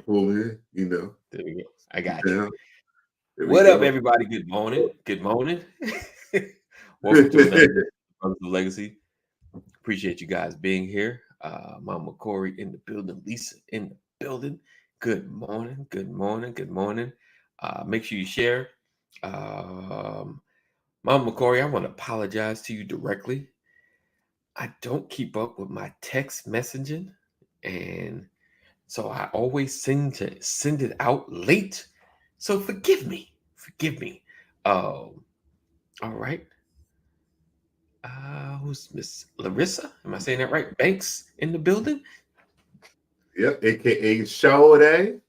pull in, you know. There we go. I got you. Yeah, there we What up, go. everybody? Good morning. Good morning. Welcome to another edition of Brothers of Legacy. Appreciate you guys being here. Mama Corey in the building, Lisa in the building. Good morning. Good morning. Good morning. Make sure you share. Um, Mama Corey, I want to apologize to you directly. I don't keep up with my text messaging, and so I always send it out late. So forgive me. Forgive me. All right. Who's Miss Larissa? Am I saying that right? Banks in the building? Yep, aka Sade.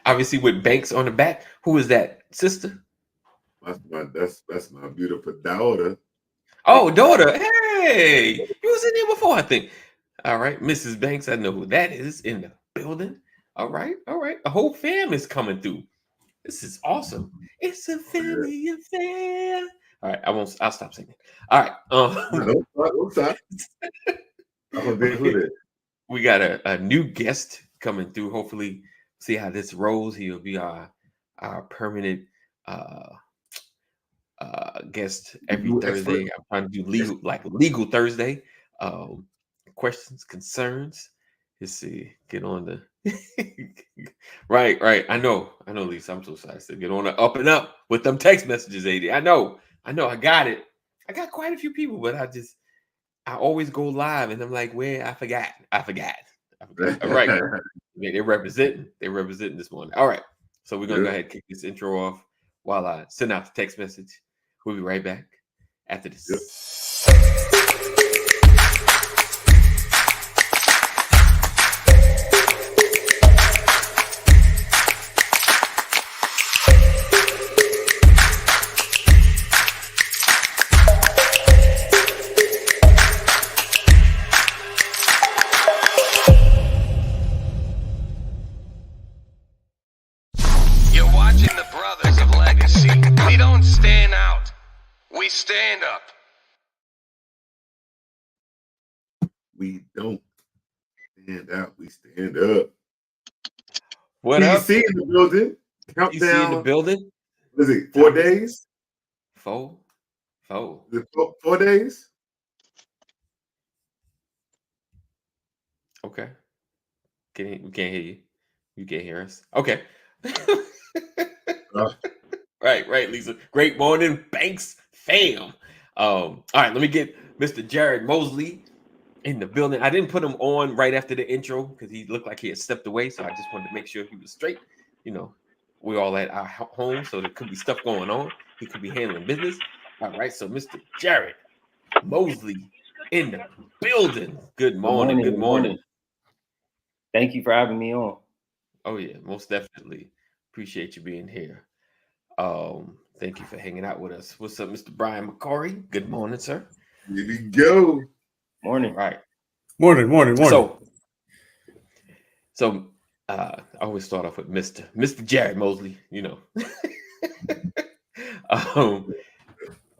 Obviously with Banks on the back. Who is that? Sister? That's my beautiful daughter. Oh, daughter. Hey. You was in there before, I think. All right. Mrs. Banks, I know who that is in the building. All right. All right. The whole fam is coming through. This is awesome. It's a Yeah. family affair. All right, I'll stop singing. All right. No, don't stop. I'm gonna deal with it. We got a new guest coming through. Hopefully, see how this rolls. He'll be our permanent uh guest every You expert. Thursday. I'm trying to do legal Thursday. Um Questions, concerns. Let's see. Get on the right. I know, Lisa. I'm so sorry. I said get on the up and up with them text messages, AD. I know, I got it. I got quite a few people, but I always go live and I'm like, where I forgot. All right. Yeah, they're representing this morning. All right. So we're gonna go Yeah. ahead and kick this intro off while I send out the text message. We'll be right back after Yep. this. You're watching the Brothers of Legacy. We don't stand out. We stand up. We don't stand out. We stand up. What up? PC in the building. PC in the Countdown. building. What is it? 4 Thomas. days? Four. Is it 4 days? Okay. We can't hear you. You can't hear us. Okay. Uh, Right, Lisa. Great morning, Banks fam. All right, let me get Mr. Jared Mosley in the building. I didn't put him on right after the intro because he looked like he had stepped away. So I just wanted to make sure he was straight. You know, we're all at our home, so there could be stuff going on. He could be handling business. All right, so Mr. Jared Mosley in the building. Good morning. Good morning. Thank you for having me on. Oh yeah, most definitely. Appreciate you being here. Thank you for hanging out with us. What's up, Mr. Brian McCory? Good morning, sir. Here we go. Morning. Right. Morning. So I always start off with Mr. Jared Mosley, you know.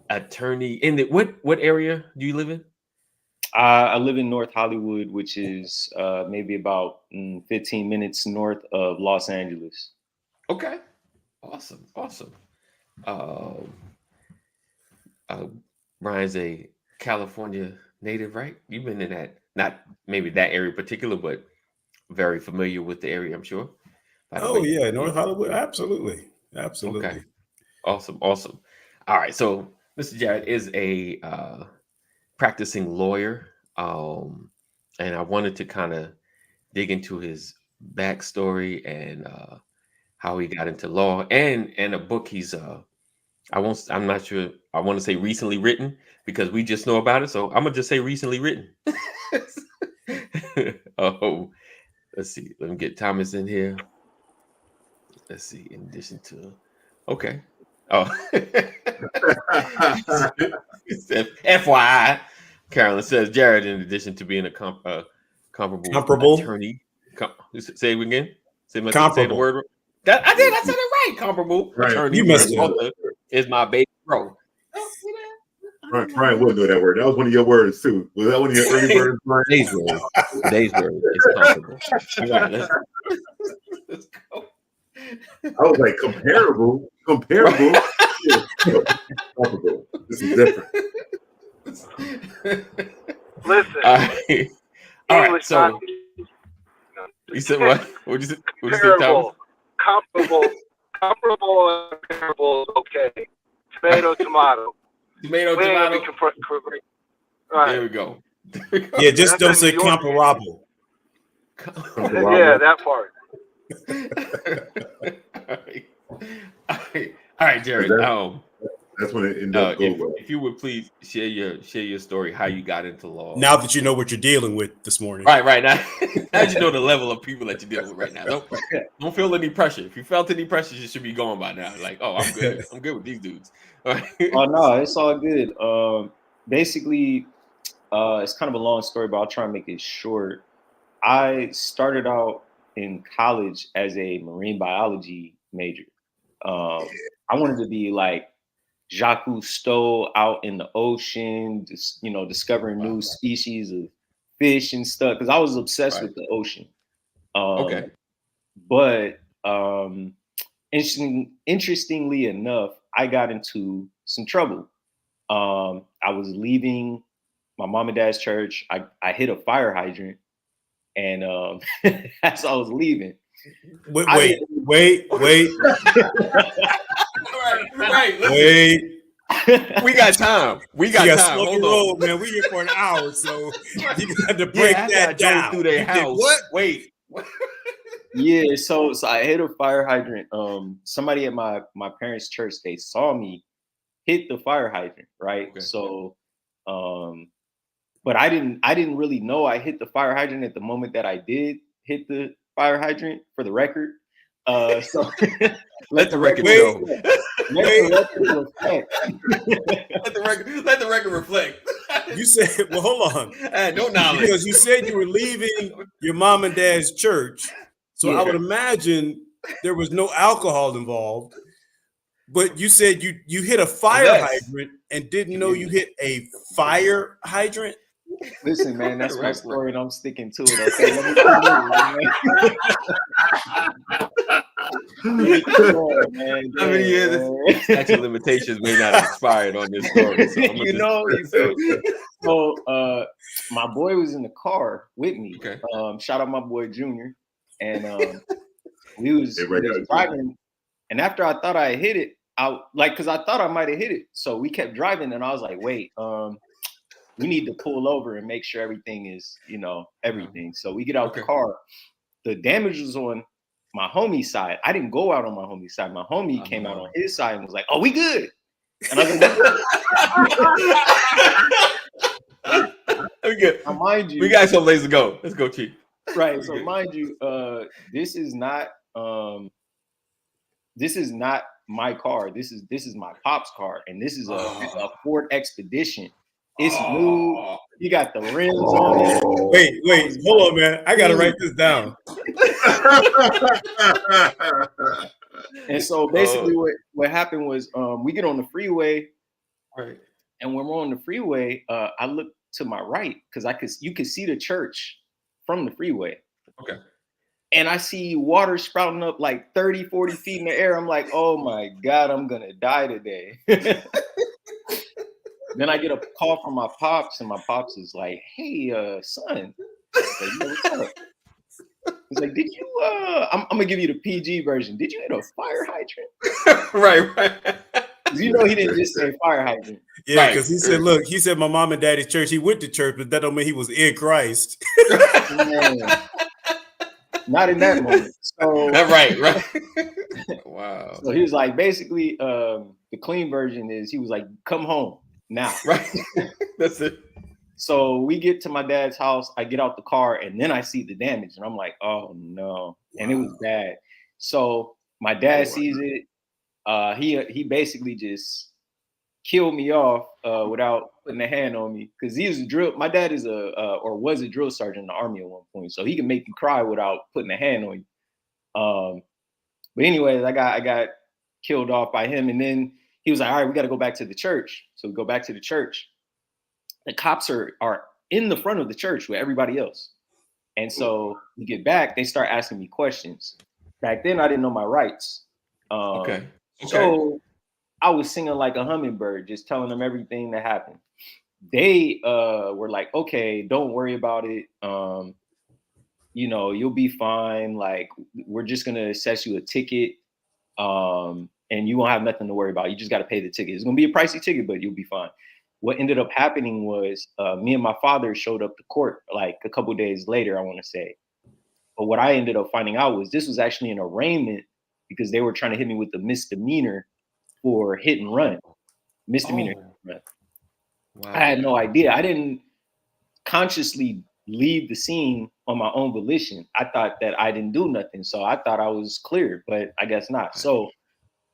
Attorney in the what area do you live in? I live in North Hollywood, which is maybe about 15 minutes north of Los Angeles. Okay. Awesome. Brian's a California native, right? You've been in that, not maybe that area in particular, but very familiar with the area, I'm sure. Yeah, North Hollywood. Absolutely. Okay. Awesome. All right. So Mr. Jared is a practicing lawyer. And I wanted to kind of dig into his backstory and how he got into law and a book he's I'm not sure I want to say recently written because we just know about it. So I'm gonna just say recently written. Oh, let's see. Let me get Thomas in here. Let's see. In addition to, okay. Oh, FYI, Carolyn says Jared, in addition to being a comparable attorney, say it again. Say the word. I did. I said it right. Comparable Right. attorney. You messed it up. Is my baby bro. Brian wouldn't know that word. That was one of your words too. Was that one of your early words, Brian? Today's word. Today's word is comfortable. All right, let's go. I was like, comparable. Yeah, comparable. This is different. Listen. All right. So you said what? What did you say, Thomas? Comparable, and comparable is okay. Tomato. Tomato. Right. There we go. Yeah, just don't say comparable. Yeah, that part. All right, Jared. That's when it ended up going well. If you would please share your story, how you got into law. Now that you know what you're dealing with this morning. Right now. Now you know the level of people that you're dealing with right now. Don't feel any pressure. If you felt any pressure, you should be going by now. Like, oh, I'm good. I'm good with these dudes. Oh no, it's all good. Basically, it's kind of a long story, but I'll try and make it short. I started out in college as a marine biology major. I wanted to be like Jacques Cousteau out in the ocean, just, discovering new species of fish and stuff, because I was obsessed with the ocean. But interestingly enough, I got into some trouble. I was leaving my mom and dad's church. I hit a fire hydrant, and as I was leaving, Wait. Right. Wait. We got time. Hold on, man. We're here for an hour, so you got to break that down. Through their house. What? Wait. Yeah, so I hit a fire hydrant. Somebody at my parents' church, they saw me hit the fire hydrant, right? Okay. So, but I didn't really know I hit the fire hydrant at the moment that I did hit the fire hydrant, for the record. So let the record show. Let the record reflect. You said, well, hold on. No knowledge. Because you said you were leaving your mom and dad's church. So I would imagine there was no alcohol involved. But you said you hit a fire hydrant and didn't know you hit a fire hydrant? Listen, man, that's my story, and I'm sticking to it. Okay, How many years? Statute of limitations may not have expired on this story. So So my boy was in the car with me. Okay. Shout out my boy Junior, and we was driving. And after I thought I hit it, because I thought I might have hit it, so we kept driving, and I was like, wait, we need to pull over and make sure everything is, everything. So we get out the car. The damage was on my homie's side. I didn't go out on my homie's side. My homie came out on his side and was like, "Oh, we good." And I was like, we good. Now, mind you, we got some ways to go. Let's go, Chief. Right. So mind you, this is not my car. This is my pop's car, and this is a Ford Expedition. It's new. You got the rims on it. Wait, hold on, man. I gotta write this down. And so basically, what happened was, we get on the freeway, right? And when we're on the freeway, I look to my right because you could see the church from the freeway. Okay. And I see water sprouting up like 30, 40 feet in the air. I'm like, oh my God, I'm gonna die today. Then I get a call from my pops, and my pops is like, "Hey, son." Like, what's up? He's like, "Did you? I'm gonna give you the PG version. Did you hit a fire hydrant?" Right. You know, he didn't just say fire hydrant. Yeah, because he said, "Look, he said my mom and daddy's church. He went to church, but that don't mean he was in Christ." Man, not in that moment. So right. Wow. So he was like, basically, the clean version is he was like, "Come home now." Right. That's it. So we get to my dad's house. I get out the car, and then I see the damage, and I'm like, "Oh no!" And it was bad. So my dad sees it. He basically just killed me off without putting a hand on me, because he was a drill. My dad is was a drill sergeant in the Army at one point, so he can make you cry without putting a hand on you. But anyways, I got killed off by him, and then he was like, all right, we got to go back to the church. So we go back to the church. The cops are in the front of the church with everybody else. And so we get back, they start asking me questions. Back then, I didn't know my rights. Okay. So I was singing like a hummingbird, just telling them everything that happened. They were like, okay, don't worry about it. You know, you'll be fine. Like, we're just going to assess you a ticket. And you won't have nothing to worry about. You just got to pay the ticket. It's going to be a pricey ticket, but you'll be fine. What ended up happening was me and my father showed up to court like a couple days later, I want to say. But what I ended up finding out was this was actually an arraignment because they were trying to hit me with a misdemeanor for hit and run. Misdemeanor. Hit and run. Wow. I had no idea. I didn't consciously leave the scene on my own volition. I thought that I didn't do nothing. So I thought I was clear, but I guess not. So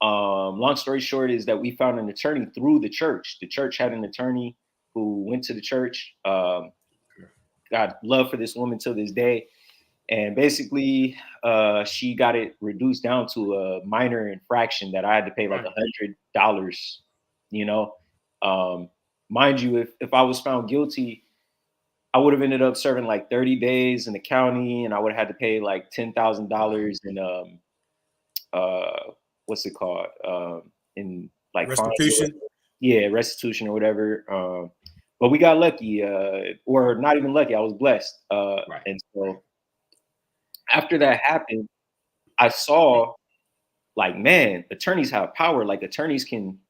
long story short is that we found an attorney through the church. The church had an attorney who went to the church. Got love for this woman till this day. And basically, she got it reduced down to a minor infraction that I had to pay like $100, you know. Mind you, if I was found guilty, I would have ended up serving like 30 days in the county, and I would have had to pay like $10,000 in what's it called? In like restitution. Yeah, restitution or whatever. But we got lucky, or not even lucky. I was blessed. And so after that happened, I saw like, man, attorneys have power. Like attorneys can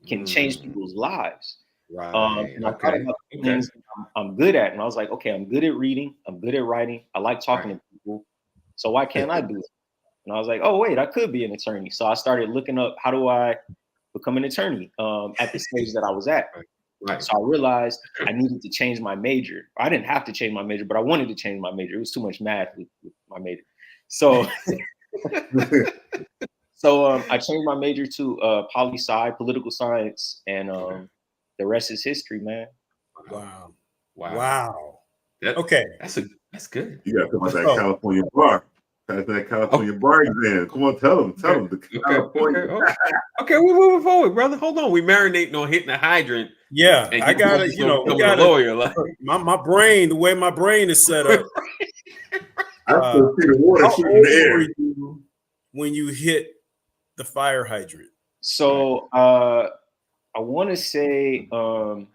change people's lives. Right. And I thought about the things I'm good at, and I was like, okay, I'm good at reading. I'm good at writing. I like talking to people. So why can't I do it? And I was like, oh, wait, I could be an attorney. So I started looking up, how do I become an attorney at the stage that I was at? Right. So I realized I needed to change my major. I didn't have to change my major, but I wanted to change my major. It was too much math with my major. So, I changed my major to poli-sci, political science, and the rest is history, man. Wow. Okay. That's good. You got to talk about that California bar. That California bar exam. Come on, tell them. The California. Okay, we're moving forward, brother. Hold on. We marinating on hitting the hydrant. Yeah, I gotta, we gotta. Lawyer, like. My brain, the way my brain is set up. I still see the water shooting in the air. Were you when you hit the fire hydrant? So I want to say I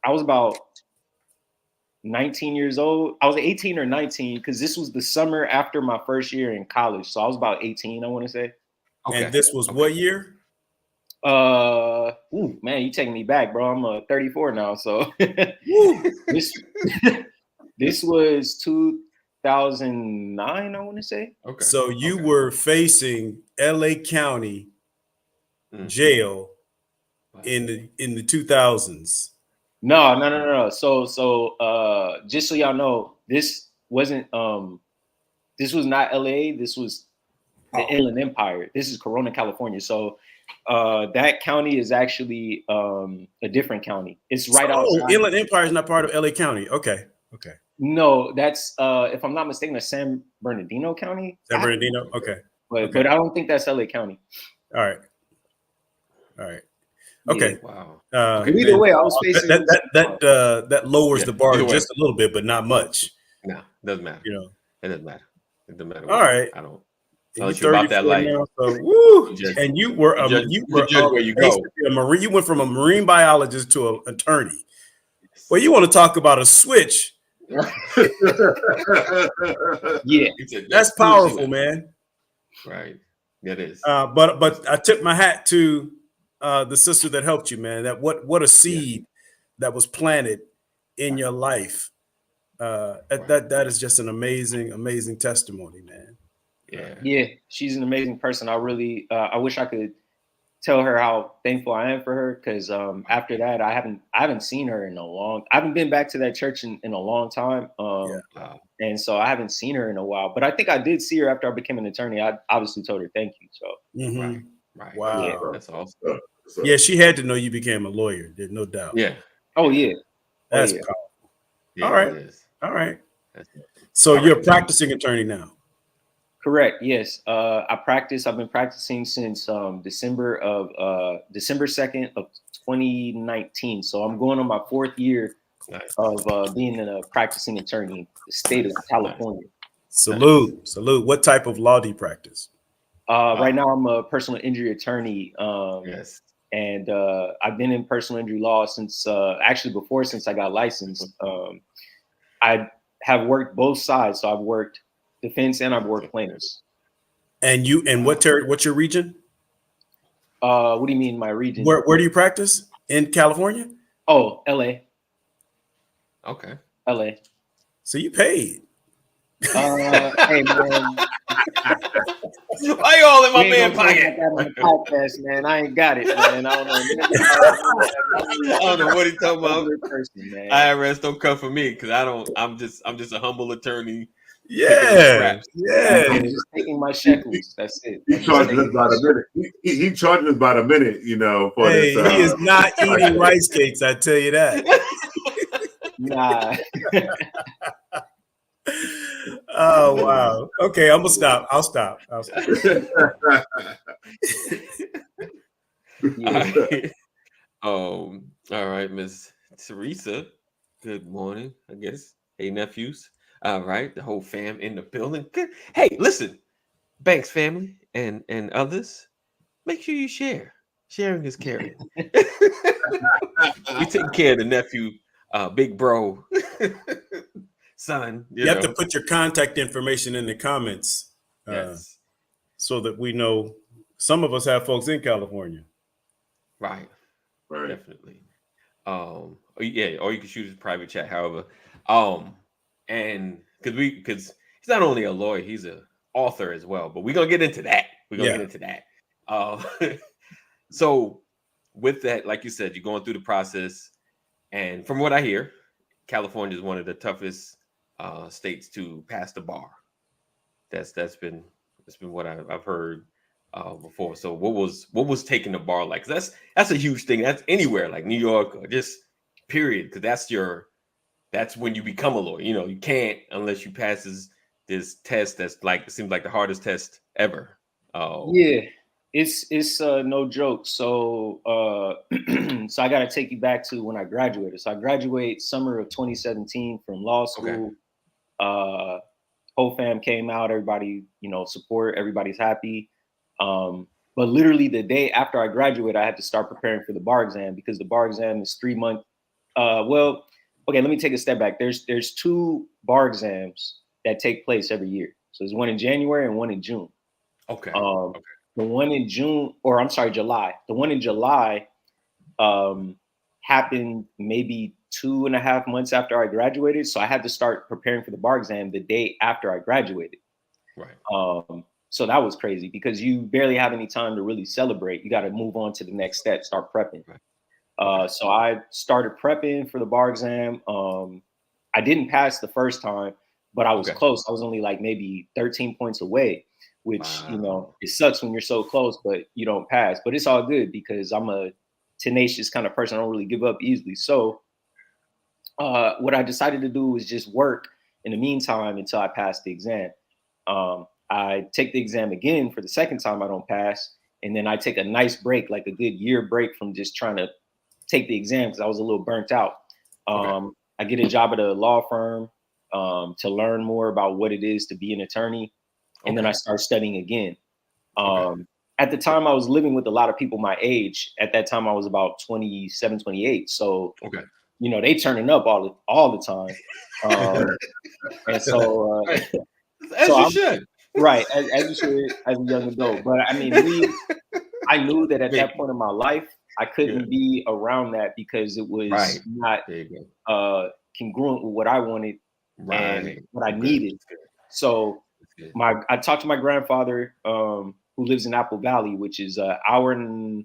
was about 19 years old. I was 18 or 19 because this was the summer after my first year in college. So I was about 18, I want to say. Okay. And this was what year? Man, you taking me back, bro. I'm 34 now. So this was 2009, I want to say. Okay. So you were facing LA County jail in the 2000s. No. So just so y'all know, this wasn't this was not LA. This was the Inland Empire. This is Corona, California. So that county is actually a different county. It's right outside. Inland Empire is not part of LA County. Okay. No, that's if I'm not mistaken, that's San Bernardino County. San Bernardino. Okay. But I don't think that's LA County. All right. Okay. Yeah. Wow. Either way, I was facing that lowers the bar just a little bit, but not much. No, doesn't matter. It doesn't matter. It doesn't matter. All right. I don't tell you about that life. Now, so, woo! And you were where you go. A marine. You went from a marine biologist to an attorney. Well, you want to talk about a switch? Yeah, that's powerful, man. Right. It is. But I tip my hat to the sister that helped you, man. That what a seed that was planted in your life. That is just an amazing testimony, man. Yeah, she's an amazing person. I really I wish I could tell her how thankful I am for her, because after that I haven't seen her in I haven't been back to that church in a long time. And so I haven't seen her in a while. But I think I did see her after I became an attorney. I obviously told her thank you. So Right. Wow. Yeah, that's awesome. Yeah, she had to know you became a lawyer. There's no doubt. Yeah. Oh yeah. That's powerful. Yeah, All right. So you're a practicing attorney now. Correct. Yes. I've been practicing since December 2nd of 2019. So I'm going on my 4th year of being a practicing attorney in the state of California. Salute. What type of law do you practice? Right now, I'm a personal injury attorney. Yes. And I've been in personal injury law since I got licensed. I have worked both sides. So I've worked defense and I've worked plaintiffs. And what's your region? What do you mean my region? Where do you practice? In California? Oh, LA. Okay. LA. So you paid. Hey man. Why you all in my man pocket? Podcast, man. I ain't got it, man. I don't know. I don't know what he talking about. Person, man. IRS don't come for me because I'm just a humble attorney. Yeah. I'm just taking my shekels. That's it. He charges us about a minute. He charges us about a minute, for this. He is not eating rice cakes, I tell you that. Nah. Oh wow. Okay, I'm gonna stop. I'll stop. Yeah. All right, Miss Teresa. Good morning, I guess. Hey, nephews. All right, the whole fam in the building. Good. Hey, listen, Banks family and others, make sure you share. Sharing is caring. We take care of the nephew, big bro, son. You have to put your contact information in the comments, yes, so that we know. Some of us have folks in California. Right. Definitely. Yeah, or you can shoot his private chat, however. And because he's not only a lawyer, he's an author as well. But we're gonna get into that. So with that, like you said, you're going through the process, and from what I hear, California is one of the toughest states to pass the bar. That's been what I've heard before. So what was taking the bar like? 'Cause that's a huge thing. That's anywhere like New York or just period. Because that's when you become a lawyer. You can't unless you pass this test. That's like, it seems like the hardest test ever. Yeah, it's no joke. So so I got to take you back to when I graduated. So I graduated summer of 2017 from law school. Okay. Whole fam came out. Everybody, support. Everybody's happy. But literally the day after I graduated, I had to start preparing for the bar exam because the bar exam is 3 months. Okay, let me take a step back. There's 2 bar exams that take place every year. So there's one in January and one in June. Okay. The one in July. The one in July happened maybe 2.5 months after I graduated. So I had to start preparing for the bar exam the day after I graduated. Right. So that was crazy because you barely have any time to really celebrate. You got to move on to the next step, start prepping. Right. So I started prepping for the bar exam. I didn't pass the first time, but I was close. I was only like maybe 13 points away, which, it sucks when you're so close, but you don't pass. But it's all good because I'm a tenacious kind of person. I don't really give up easily. So what I decided to do was just work in the meantime until I passed the exam. I take the exam again for the second time I don't pass. And then I take a nice break, like a good year break from just trying to take the exam because I was a little burnt out. I get a job at a law firm to learn more about what it is to be an attorney. And then I start studying again. At the time, I was living with a lot of people my age. At that time, I was about 27, 28. So, they turning up all the time. And so, as you should. Right, as you should, as a young adult. But I mean, I knew that at that point in my life, I couldn't be around that because it was not congruent with what I wanted and what I needed. So I talked to my grandfather, who lives in Apple Valley, which is an hour and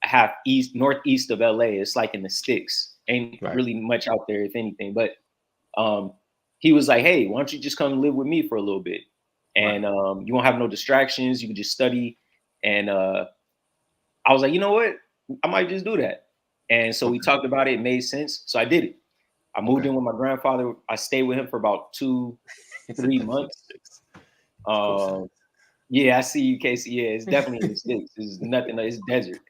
a half northeast of LA. It's like in the sticks. Ain't really much out there, if anything. But he was like, "Hey, why don't you just come live with me for a little bit? And you won't have no distractions. You can just study." And I was like, you know what? I might just do that. And so we talked about it. It made sense. So I did it. I moved in with my grandfather. I stayed with him for about 2-3 months. Yeah, I see you, Casey. Yeah, it's definitely in the sticks. It's nothing. It's desert.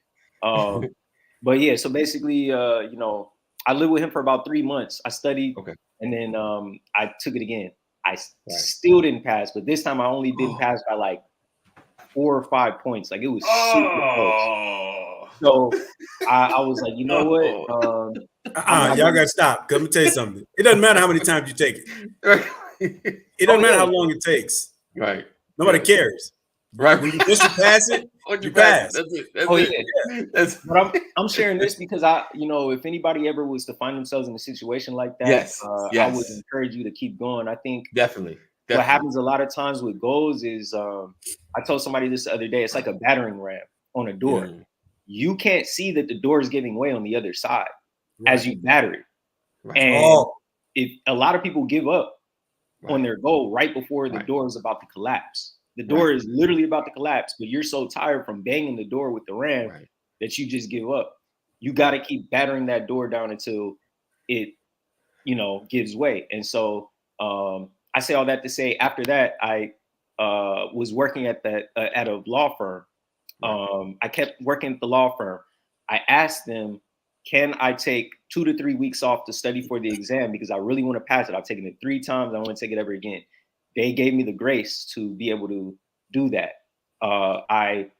But yeah, so basically, you know, I lived with him for about 3 months. I studied, and then I took it again. I still didn't pass, but this time I only didn't pass by like 4 or 5 points. Like it was super close. So I was like, you know what? Y'all gotta stop. Let me tell you something. It doesn't matter how many times you take it. It doesn't matter how long it takes. Right. Nobody cares. Right. When you just pass it, you pass. That's it. That's it. But I'm sharing this because you know, if anybody ever was to find themselves in a situation like that, yes. I would encourage you to keep going. I think definitely. What happens a lot of times with goals is, I told somebody this the other day, it's like a battering ram on a door. You can't see that the door is giving way on the other side as you batter it. And if a lot of people give up on their goal right before the door is about to collapse. The door is literally about to collapse, but you're so tired from banging the door with the ram that you just give up. You got to keep battering that door down until it, you know, gives way. And so I say all that to say, after that, I was working at a law firm. I kept working at the law firm. I asked them, can I take 2 to 3 weeks off to study for the exam? Because I really want to pass it. I've taken it 3 times. I don't want to take it ever again. They gave me the grace to be able to do that. I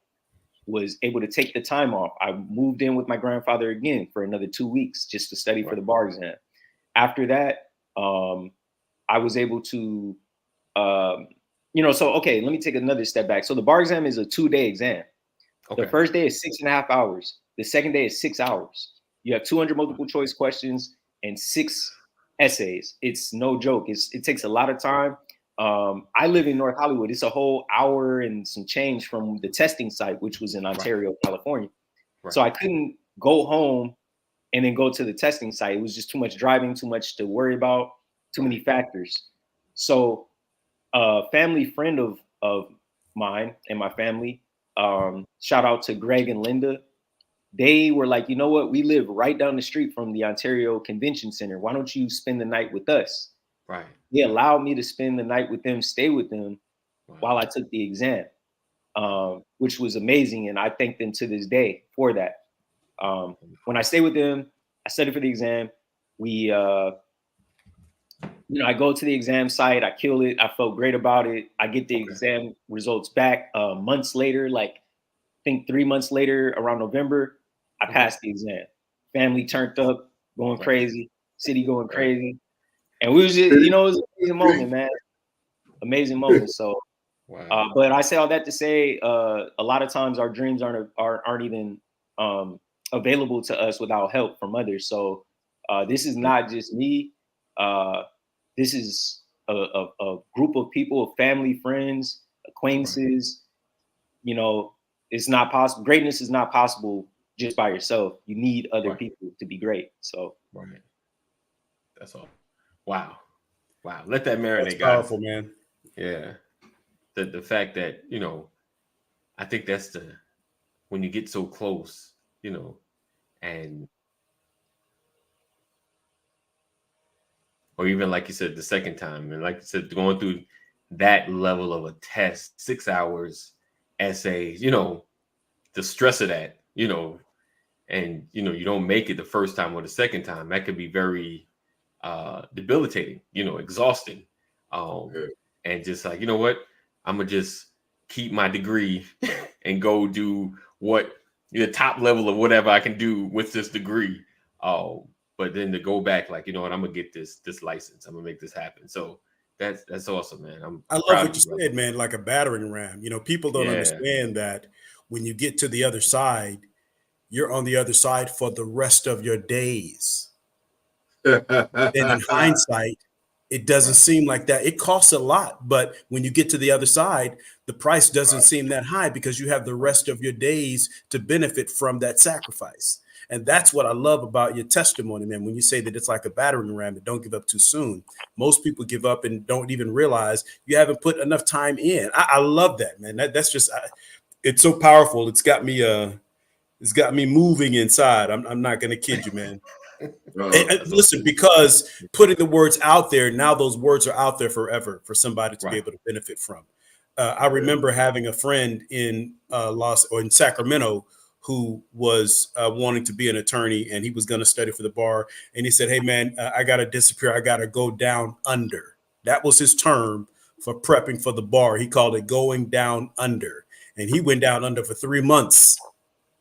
was able to take the time off. I moved in with my grandfather again for another 2 weeks just to study for the bar exam. After that, I was able to, you know, so, okay, let me take another step back. So the bar exam is a 2-day exam. The first day is 6.5 hours. The second day is 6 hours. You have 200 multiple choice questions and 6 essays. It's no joke. It takes a lot of time. I live in North Hollywood. It's a whole hour and some change from the testing site, which was in Ontario, California. So I couldn't go home and then go to the testing site. It was just too much driving, too much to worry about, too many factors. So a family friend of mine and my family, shout out to Greg and Linda. They were like, you know what? We live right down the street from the Ontario Convention Center. Why don't you spend the night with us? Right. They allowed me to spend the night with them, stay with them while I took the exam, which was amazing. And I thank them to this day for that. When I stay with them, I study for the exam. We, you know, I go to the exam site, I kill it. I felt great about it. I get the exam results back months later, like I think 3 months later, around November, I passed the exam. Family turned up, going crazy, city going crazy. And we was just, you know, it was an amazing moment, man. Amazing moment. So, but I say all that to say, a lot of times our dreams aren't even available to us without help from others. So this is not just me. This is a group of people, family, friends, acquaintances. You know, it's not possible. Greatness is not possible just by yourself. You need other people to be great. So, that's all. Wow. Let that marinate. That's powerful, man. Yeah. The fact that, you know, I think that's when you get so close, you know, and or even like you said, the second time, and like you said, going through that level of a test, 6 hours, essays, you know, the stress of that, you know, and, you know, you don't make it the first time or the second time, that could be very debilitating, you know, exhausting. And just like, you know what, I'm gonna just keep my degree and go do what the top level of whatever I can do with this degree. But then to go back, like, you know what, I'm gonna get this license. I'm gonna make this happen. So that's awesome, man. I love what you said, man, like a battering ram. You know, people don't understand that when you get to the other side, you're on the other side for the rest of your days. And in hindsight, it doesn't seem like that. It costs a lot, but when you get to the other side, the price doesn't seem that high because you have the rest of your days to benefit from that sacrifice. And that's what I love about your testimony, man. When you say that it's like a battering ram, that don't give up too soon. Most people give up and don't even realize you haven't put enough time in. I love that, man. That's just, it's so powerful. It's got me moving inside. I'm not going to kid you, man. And listen, because putting the words out there, now those words are out there forever for somebody to be able to benefit from. I remember having a friend in in Sacramento who was wanting to be an attorney, and he was going to study for the bar. And he said, "Hey, man, I got to disappear. I got to go down under." That was his term for prepping for the bar. He called it going down under. And he went down under for 3 months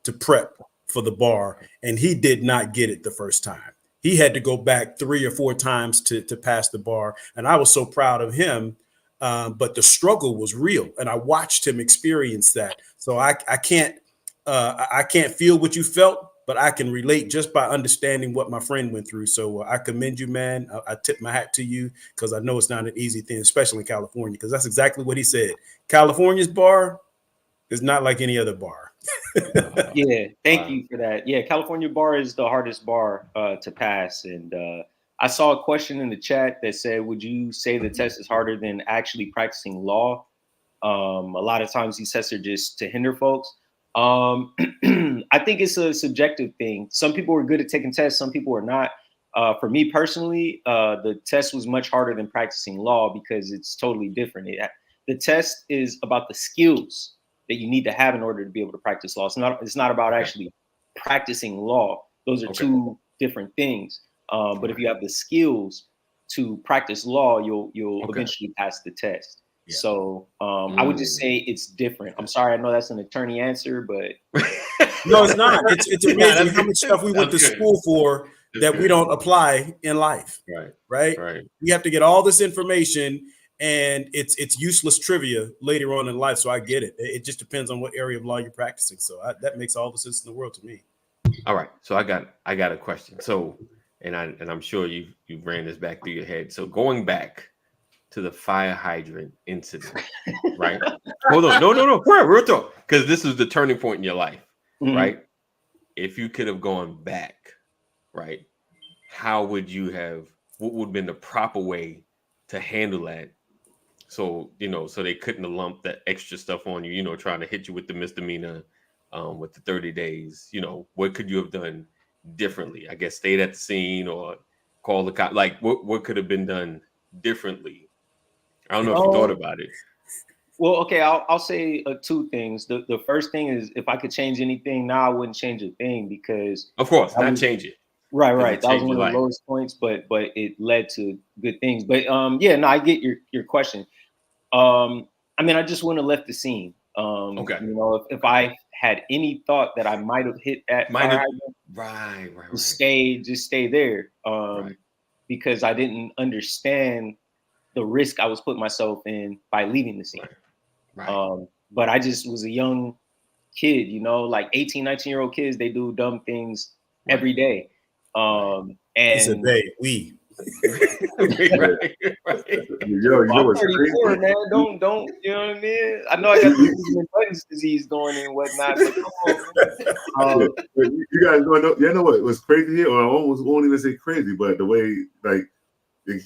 to prep for the bar. And he did not get it the first time. He had to go back 3 or 4 times to pass the bar. And I was so proud of him. But the struggle was real. And I watched him experience that. So I can't feel what you felt, but I can relate just by understanding what my friend went through. So I commend you, man. I tip my hat to you because I know it's not an easy thing, especially in California, because that's exactly what he said. California's bar is not like any other bar. Yeah, thank you for that. Yeah, California bar is the hardest bar to pass. And I saw a question in the chat that said, would you say the test is harder than actually practicing law? A lot of times these tests are just to hinder folks. I think it's a subjective thing. Some people are good at taking tests, some people are not. For me personally, the test was much harder than practicing law because it's totally different. The test is about the skills that you need to have in order to be able to practice law. It's not about actually practicing law. Those are two different things. But if you have the skills to practice law, you'll eventually pass the test. Yeah. So I would just say it's different. I'm sorry, I know that's an attorney answer, but no, it's not. It's amazing how much stuff we went to school for that we don't apply in life. Right. We have to get all this information, and it's useless trivia later on in life. So I get it. It just depends on what area of law you're practicing. So that makes all the sense in the world to me. All right. So I got a question. So and I'm sure you ran this back through your head. So going back to the fire hydrant incident, right? Hold on, no, real talk, because this is the turning point in your life, right? If you could have gone back, right, how would you have? What would have been the proper way to handle that? So so they couldn't have lumped that extra stuff on you, trying to hit you with the misdemeanor, with the 30 days. What could you have done differently? I guess stayed at the scene or call the cop. Like what could have been done differently? I don't know if you thought about it. Well, okay, I'll say 2 things. The first thing is, if I could change anything now, I wouldn't change a thing because, of course, not change it. Right. That was one of the lowest points, but it led to good things. But I get your question. I mean, I just wouldn't have left the scene. If I had any thought that I might have hit at right. Just stay there. Because I didn't understand the risk I was putting myself in by leaving the scene. Right. But I just was a young kid, like 18, 19-year-old kids, they do dumb things every day. And it's a day, we. Right. Yo, I'm 34, man. Don't, you know what I mean? I know I got the Buttons disease going and whatnot, but come on. You guys know what was crazy here? Or I almost won't even say crazy, but the way, like,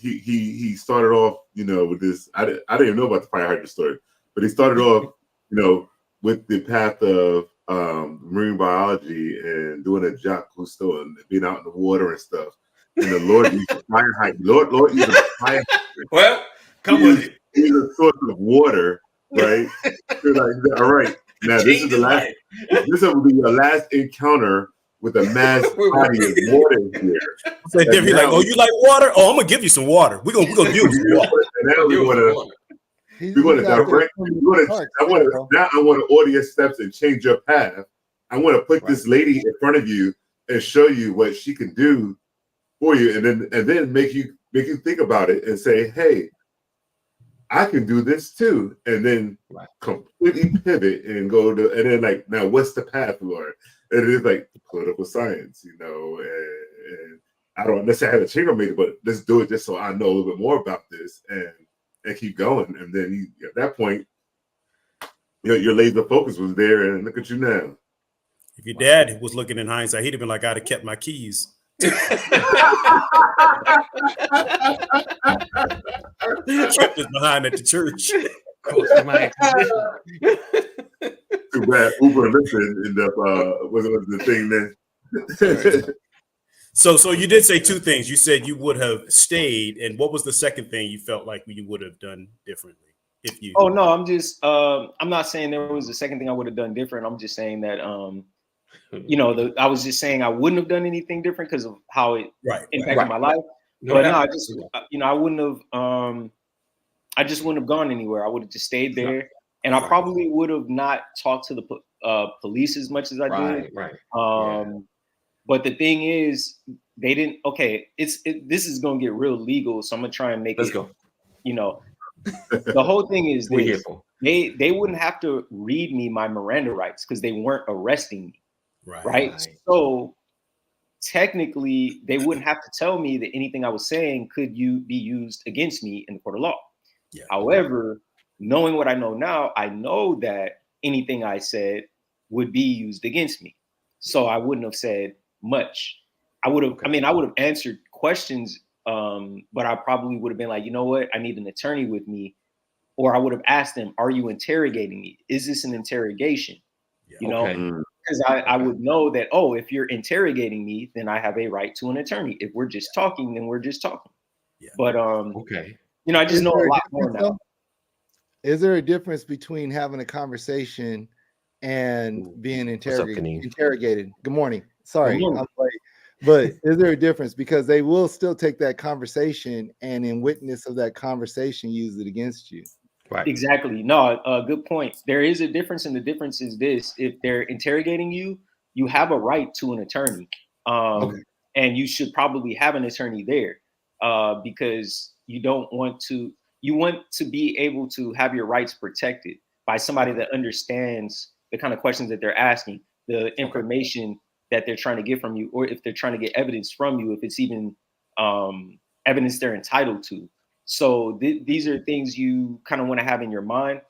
he started off, with this. I didn't even know about the fire hydrant story, but he started off, with the path of marine biology and doing a Jacques Cousteau and being out in the water and stuff. And the Lord used a fire hydrant. Lord used a fire hydrant. Well, come with it. He's a source of water, right? Like, all right, now this is the last. This will be your last encounter with a mass body of water here. So he's like, "Oh, you like water? Oh, I'm gonna give you some water. We're gonna give you some water." And now we want to direct. I want to order your steps and change your path. I want to put this lady in front of you and show you what she can do for you, and then make you think about it and say, "Hey, I can do this too," and then completely pivot and go to, and then like, now what's the path, Lord? And it is like political science, and I don't necessarily have a chambermaid, but let's do it just so I know a little bit more about this and keep going. And then at that point, your laser focus was there, and look at you now. If your dad was looking in hindsight, he'd have been like, "I'd have kept my keys." Kept us behind at the church. Too bad Uber and Lyft ended up was the thing then. So you did say 2 things. You said you would have stayed, and what was the second thing you felt like you would have done differently? If you Oh no, I'm just I'm not saying there was a second thing I would have done different. I'm just saying that I was just saying I wouldn't have done anything different because of how it impacted my life. No, but no, I just I wouldn't have I just wouldn't have gone anywhere. I would have just stayed there, and I probably would have not talked to the police as much as I did. But the thing is, they didn't. Okay, this is gonna get real legal, so I'm gonna try and make Let's go. The whole thing is this: they wouldn't have to read me my Miranda rights because they weren't arresting me, right? So technically, they wouldn't have to tell me that anything I was saying could be used against me in the court of law. Yeah. However, knowing what I know now, I know that anything I said would be used against me. So I wouldn't have said much. I would have, I would have answered questions, but I probably would have been like, you know what, I need an attorney with me. Or I would have asked them, are you interrogating me? Is this an interrogation? Because I would know that, if you're interrogating me, then I have a right to an attorney. If we're just talking, then we're just talking. Yeah. But I just know a lot more now. Is there a difference between having a conversation and being interrogated? Good morning. Sorry, I'm late. But is there a difference? Because they will still take that conversation and in witness of that conversation, use it against you. Right. Exactly. No, good point. There is a difference, and the difference is this: if they're interrogating you, you have a right to an attorney, and you should probably have an attorney there, because you want to be able to have your rights protected by somebody that understands the kind of questions that they're asking, the information that they're trying to get from you, or if they're trying to get evidence from you, if it's even evidence they're entitled to. So these are things you kind of want to have in your mind.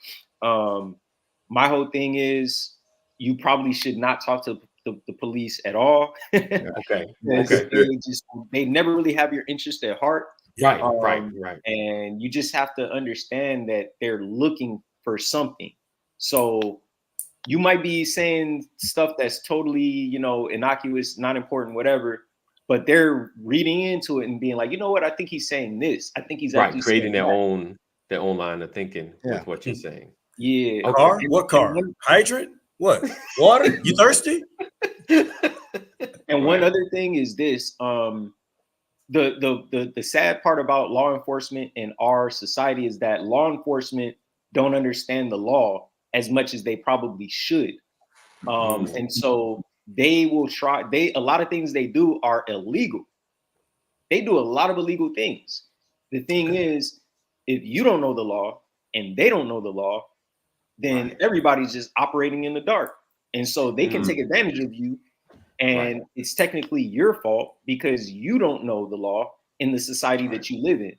My whole thing is you probably should not talk to the police at all. They never really have your interest at heart. Right. And you just have to understand that they're looking for something. So you might be saying stuff that's totally, innocuous, not important, whatever, but they're reading into it and being like, you know what? I think he's saying this. I think he's actually creating their own line of thinking with what you're saying. Yeah. Car? What car? Hydrant? What? Water? You thirsty? And one other thing is this: the sad part about law enforcement in our society is that law enforcement don't understand the law as much as they probably should. And so they will a lot of things they do are illegal. They do a lot of illegal things. The thing is, if you don't know the law and they don't know the law, then everybody's just operating in the dark. And so they can take advantage of you. And it's technically your fault because you don't know the law in the society that you live in.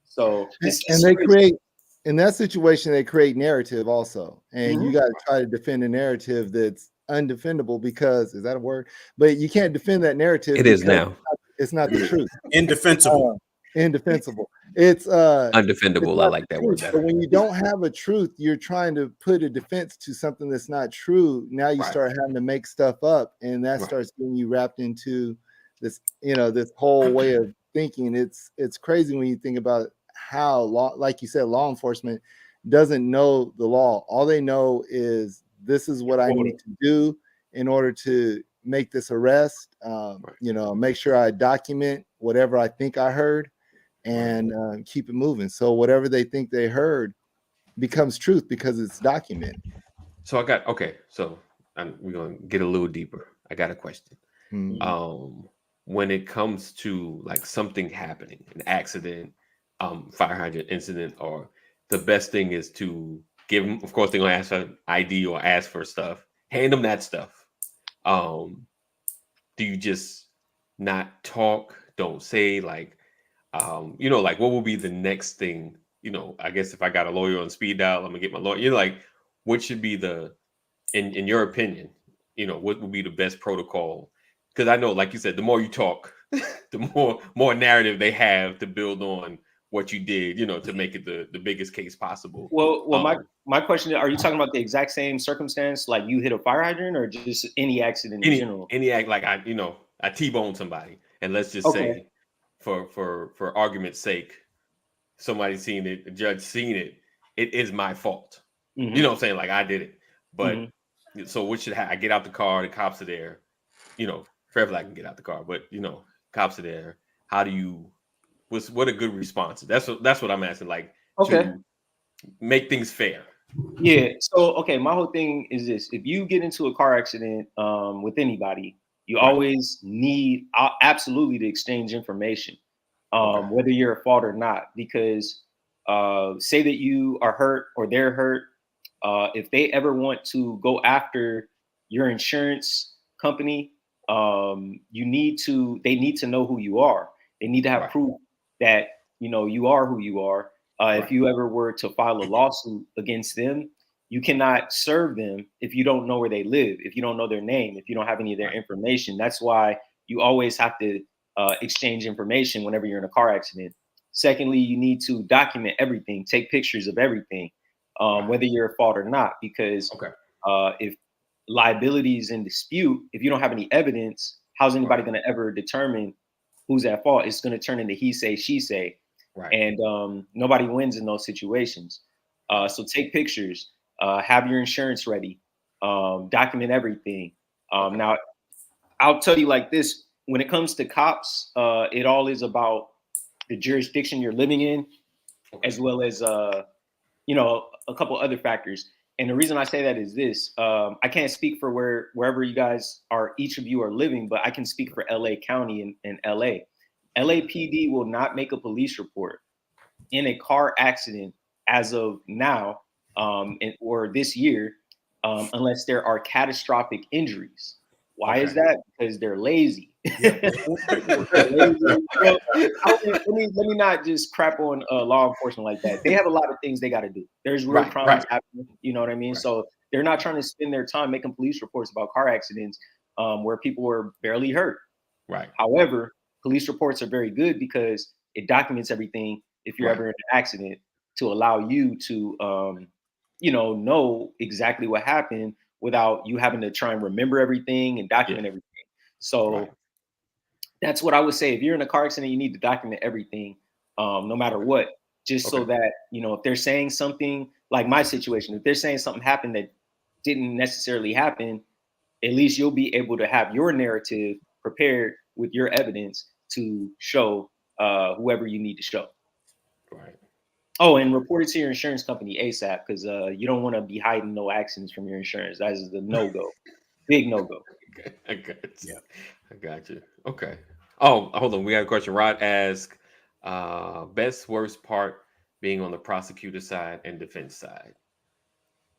So in that situation, they create narrative also. And you got to try to defend a narrative that's undefendable because, is that a word? But you can't defend that narrative. It is now. It's not the truth. Indefensible. Indefensible. It's undefendable. I like that word. But when you don't have a truth, you're trying to put a defense to something that's not true. Now you start having to make stuff up, and that starts getting you wrapped into this, this whole way of thinking. It's crazy when you think about how like you said, law enforcement doesn't know the law. All they know is this is what I need to do in order to make this arrest. Make sure I document whatever I think I heard and keep it moving. So whatever they think they heard becomes truth because it's documented. So we're going to get a little deeper. I got a question. When it comes to like something happening, an accident, fire hydrant incident, or the best thing is to give them, of course, they're going to ask for ID or ask for stuff, hand them that stuff. Do you just not talk? Don't say like, like what will be the next thing? I guess if I got a lawyer on speed dial, I'm gonna get my lawyer. What should be in your opinion, what would be the best protocol? Because I know, like you said, the more you talk, the more narrative they have to build on what you did, to make it the biggest case possible. Well, my question is, are you talking about the exact same circumstance, like you hit a fire hydrant, or just any accident in general? Any act, like I T-boned somebody, and let's just say, for argument's sake, somebody seen it, the judge seen it, it is my fault. Mm-hmm. You know what I'm saying? Like I did it. But so what should I get out the car? The cops are there. You know, forever I can get out the car, but you know, cops are there. How do you? What a good response? That's what I'm asking. Like, to make things fair. Yeah. So my whole thing is this: if you get into a car accident with anybody, you always need absolutely to exchange information, whether you're at fault or not. Because say that you are hurt or they're hurt, if they ever want to go after your insurance company, they need to know who you are. They need to have proof that you are who you are. If you ever were to file a lawsuit against them, you cannot serve them if you don't know where they live, if you don't know their name, if you don't have any of their information. That's why you always have to exchange information whenever you're in a car accident. Secondly, you need to document everything, take pictures of everything, whether you're at fault or not, because if liability is in dispute, if you don't have any evidence, how's anybody going to ever determine who's at fault? It's going to turn into he say, she say. And nobody wins in those situations. So take pictures, have your insurance ready, document everything. Now, I'll tell you like this, when it comes to cops, it all is about the jurisdiction you're living in, as well as, a couple other factors. And the reason I say that is this, I can't speak for wherever you guys are, each of you are living, but I can speak for LA County and LA. LAPD will not make a police report in a car accident as of now or this year unless there are catastrophic injuries. Why is that? Because they're lazy. They're lazy. Let me not just crap on law enforcement like that. They have a lot of things they got to do. There's real crimes happening. You know what I mean? So they're not trying to spend their time making police reports about car accidents where people were barely hurt. However, police reports are very good because it documents everything if you're ever in an accident to allow you to, know exactly what happened without you having to try and remember everything and document everything. So that's what I would say. If you're in a car accident, you need to document everything, no matter what, just so that, if they're saying something like my situation, if they're saying something happened that didn't necessarily happen, at least you'll be able to have your narrative prepared with your evidence to show whoever you need to show. Oh, and report it to your insurance company ASAP, because you don't want to be hiding no accidents from your insurance. That is the no-go. Big no-go. I got you. Okay. Oh, hold on. We got a question. Rod asked, best worst part being on the prosecutor side and defense side.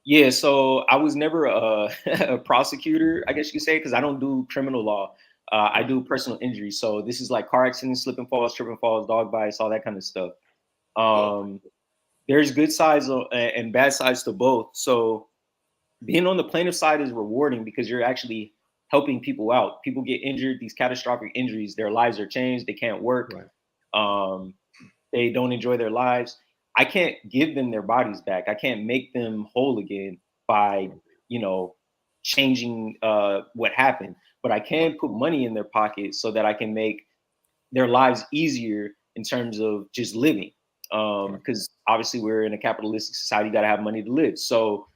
Yeah, so I was never a prosecutor, I guess you could say, because I don't do criminal law. I do personal injury. So this is like car accidents, slip and falls, trip and falls, dog bites, all that kind of stuff. There's good sides and bad sides to both. So being on the plaintiff side is rewarding because you're actually helping people out. People get injured, these catastrophic injuries, their lives are changed. They can't work. They don't enjoy their lives. I can't give them their bodies back. I can't make them whole again by, changing what happened. But I can put money in their pocket so that I can make their lives easier in terms of just living. Because obviously we're in a capitalistic society, you got to have money to live. So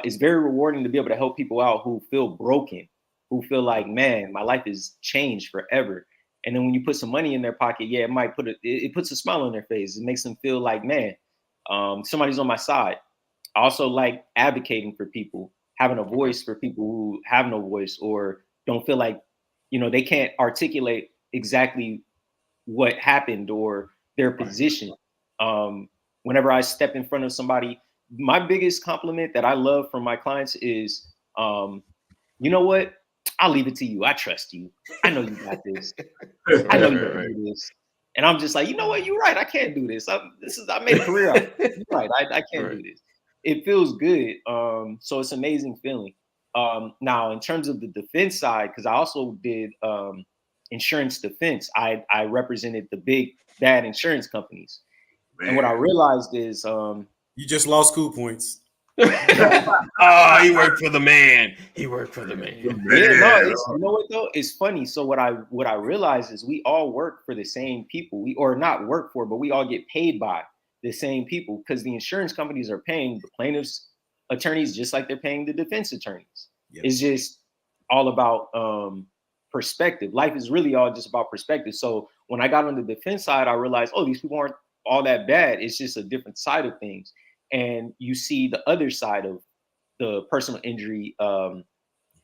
it's very rewarding to be able to help people out who feel broken, who feel like, man, my life has changed forever. And then when you put some money in their pocket, it might it puts a smile on their face. It makes them feel like, man, somebody's on my side. I also like advocating for people, having a voice for people who have no voice or don't feel like, they can't articulate exactly what happened or their position. Whenever I step in front of somebody, my biggest compliment that I love from my clients is, you know what? I'll leave it to you. I trust you. I know you got this. I know you can do this. And I'm just like, you know what? You're right. I can't do this. I made a career out of it. You're right. I can't do this. It feels good. So it's an amazing feeling. Now, in terms of the defense side, because I also did insurance defense, I represented the big bad insurance companies. Man. And what I realized is you just lost school points. Oh, he worked for the man. He worked for the man. Yeah, no, you know what though? It's funny. So what I realized is we all work for the same people. We or not work for, but we all get paid by the same people, because the insurance companies are paying the plaintiffs' attorneys just like they're paying the defense attorneys. Yep. It's just all about perspective. Life is really all just about perspective. So when I got on the defense side, I realized, oh, these people aren't all that bad. It's just a different side of things. And you see the other side of the personal injury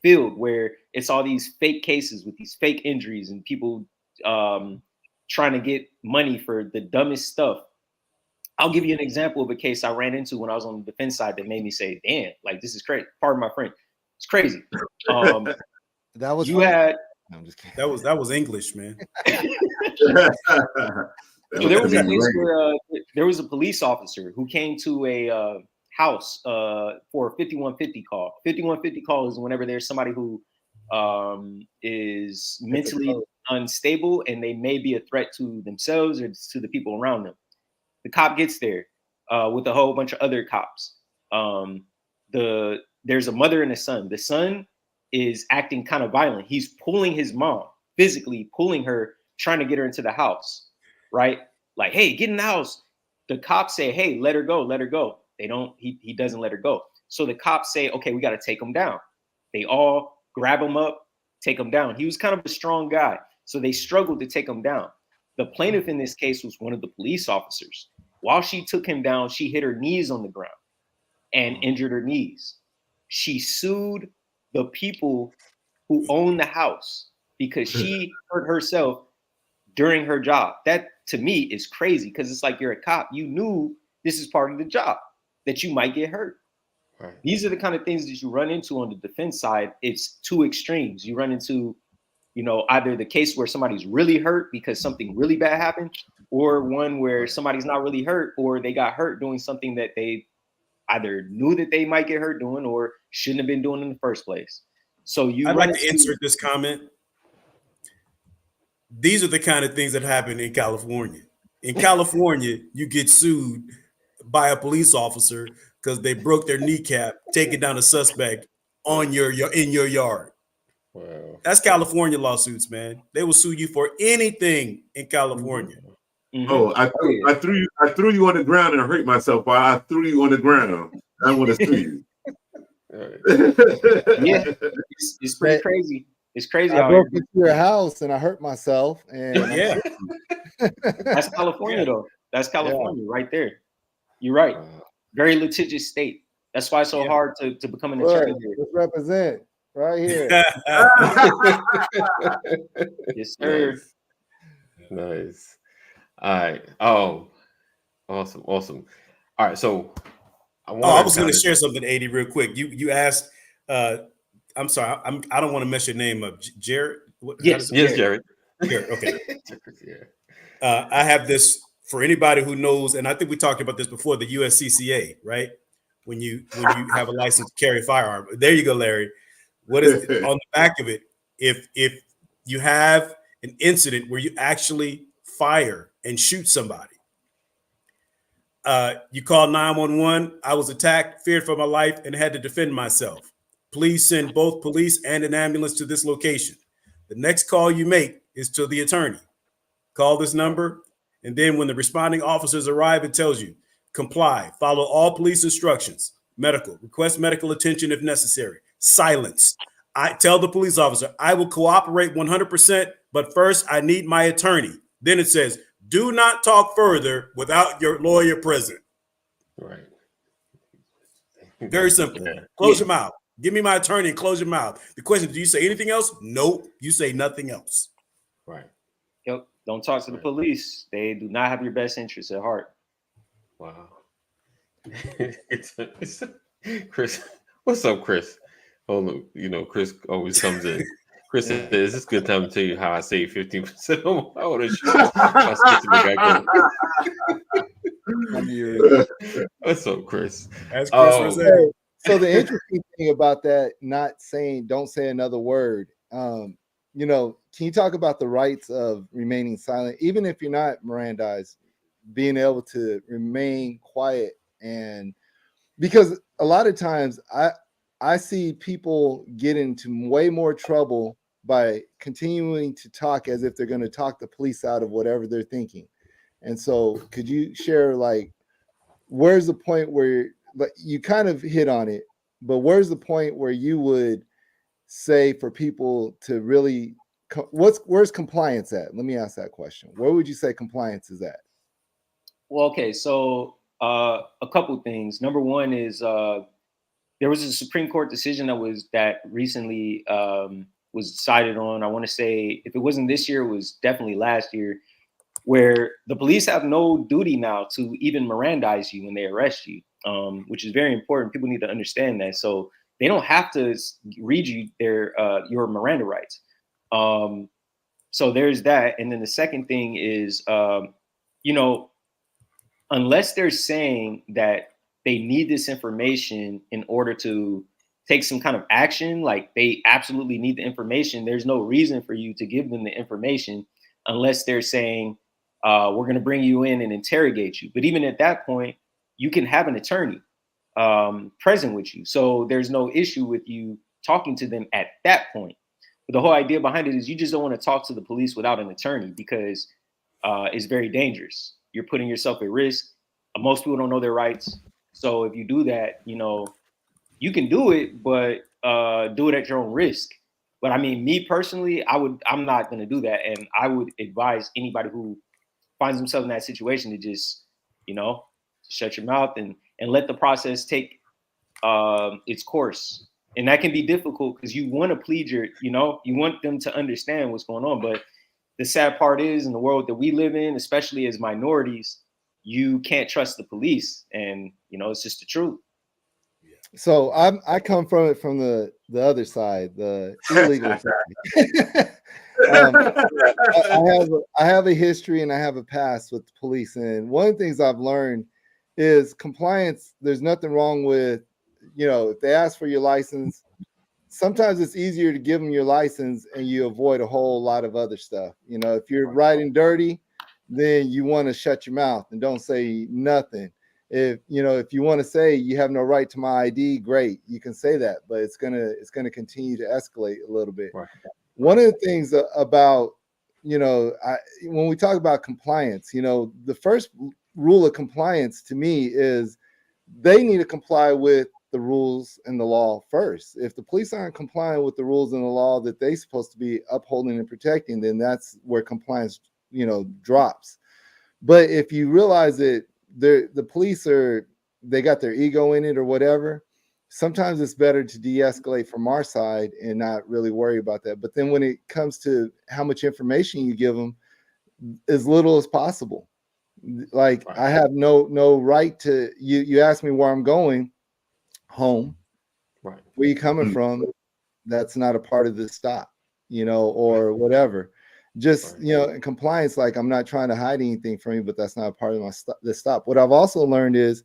field, where it's all these fake cases with these fake injuries and people trying to get money for the dumbest stuff. I'll give you an example of a case I ran into when I was on the defense side that made me say, damn, like, this is crazy. Pardon my French. It's crazy. That was you had. No, I'm just kidding. That was English, man. So there was a case where there was a police officer who came to a house for a 5150 call. 5150 call is whenever there's somebody who is mentally unstable and they may be a threat to themselves or to the people around them. The cop gets there with a whole bunch of other cops. There's a mother and a son. The son is acting kind of violent. He's pulling his mom, physically pulling her, trying to get her into the house, right? Like, hey, get in the house. The cops say, hey, let her go, let her go. They don't, he doesn't let her go. So the cops say, okay, we got to take him down. They all grab him up, take him down. He was kind of a strong guy, so they struggled to take him down. The plaintiff in this case was one of the police officers. While she took him down, she hit her knees on the ground and injured her knees. She sued the people who own the house because she hurt herself during her job. That to me is crazy, because it's like, you're a cop. You knew this is part of the job, that you might get hurt. Right. These are the kind of things that you run into on the defense side. It's two extremes. You run into, you know, either the case where somebody's really hurt because something really bad happened, or one where somebody's not really hurt, or they got hurt doing something that they either knew that they might get hurt doing or shouldn't have been doing in the first place. So I'd like to insert this comment. These are the kind of things that happen in California. In California, you get sued by a police officer because they broke their kneecap, taking down a suspect in your yard. Wow. That's California lawsuits, man. They will sue you for anything in California. Mm-hmm. Oh, I threw you on the ground and I hurt myself. I threw you on the ground. I want to sue you. Yeah, it's pretty crazy. It's crazy. I broke into your house and I hurt myself. And yeah, that's California though. That's California right there. You're right. Very litigious state. That's why it's so hard to become an attorney here. Let's represent right here. Yes, sir. Nice. All right. Oh, awesome. All right. So I was going to share something, 80, real quick. You asked. I'm sorry. I don't want to mess your name up, Jared. Yes, Jared. Jared. Okay. I have this for anybody who knows, and I think we talked about this before. The USCCA, right? When you have a license to carry a firearm. There you go, Larry. What is on the back of it? If you have an incident where you actually fire and shoot somebody, you call 911. I was attacked, feared for my life, and had to defend myself. Please send both police and an ambulance to this location. The next call you make is to the attorney. Call this number, and then when the responding officers arrive, it tells you, comply, follow all police instructions, medical, request medical attention if necessary, silence. I tell the police officer, I will cooperate 100%, but first I need my attorney. Then it says, do not talk further without your lawyer present. Right. Very simple. Yeah. Close your mouth. Give me my attorney and close your mouth. The question is, do you say anything else? Nope. You say nothing else. Right. Yep. Don't talk to the police. They do not have your best interests at heart. Wow. it's Chris. What's up, Chris? Oh, you know, Chris always comes in. Chris says, this is a good time to tell you how I save 15% on my order. What's up, Chris? That's Chris. So the interesting thing about that, don't say another word. You know, can you talk about the rights of remaining silent, even if you're not Mirandized, being able to remain quiet? And because a lot of times I see people get into way more trouble by continuing to talk as if they're going to talk the police out of whatever they're thinking. And so could you share like where's the point where, like, you kind of hit on it, but where's the point where you would say for people to really, where's compliance at? Let me ask that question. Where would you say compliance is at? Well, okay, so a couple things. Number one is there was a Supreme Court decision that recently was decided on. I want to say, if it wasn't this year, it was definitely last year, where the police have no duty now to even Mirandize you when they arrest you, which is very important. People need to understand that. So they don't have to read you your Miranda rights. So there's that. And then the second thing is, unless they're saying that they need this information in order to take some kind of action, like they absolutely need the information, there's no reason for you to give them the information unless they're saying, we're going to bring you in and interrogate you. But even at that point, you can have an attorney present with you. So there's no issue with you talking to them at that point. But the whole idea behind it is you just don't want to talk to the police without an attorney, because it's very dangerous. You're putting yourself at risk. Most people don't know their rights. So if you do that, you can do it, but do it at your own risk. But I mean, me personally, I'm not going to do that. And I would advise anybody who finds themselves in that situation to just, shut your mouth and let the process take its course. And that can be difficult because you want to plead you want them to understand what's going on. But the sad part is, in the world that we live in, especially as minorities, you can't trust the police. And, it's just the truth. So I come from it from the other side, the illegal side. I have a history and I have a past with the police. And one of the things I've learned is compliance. There's nothing wrong with, if they ask for your license, sometimes it's easier to give them your license and you avoid a whole lot of other stuff. If you're riding dirty, then you want to shut your mouth and don't say nothing. If you want to say you have no right to my ID, great, you can say that, but it's gonna continue to escalate a little bit. Right. One of the things about when we talk about compliance, the first rule of compliance to me is they need to comply with the rules and the law first. If the police aren't complying with the rules and the law that they're supposed to be upholding and protecting, then that's where compliance drops. But if you realize that the police they got their ego in it or whatever, sometimes it's better to de-escalate from our side and not really worry about that. But then when it comes to how much information you give them, as little as possible. Like, right. I have no right to you ask me where I'm going, home. Right. Where you coming from? That's not a part of this stop, or whatever. Just, in compliance, like, I'm not trying to hide anything from you, but that's not a part of the stop. What I've also learned is,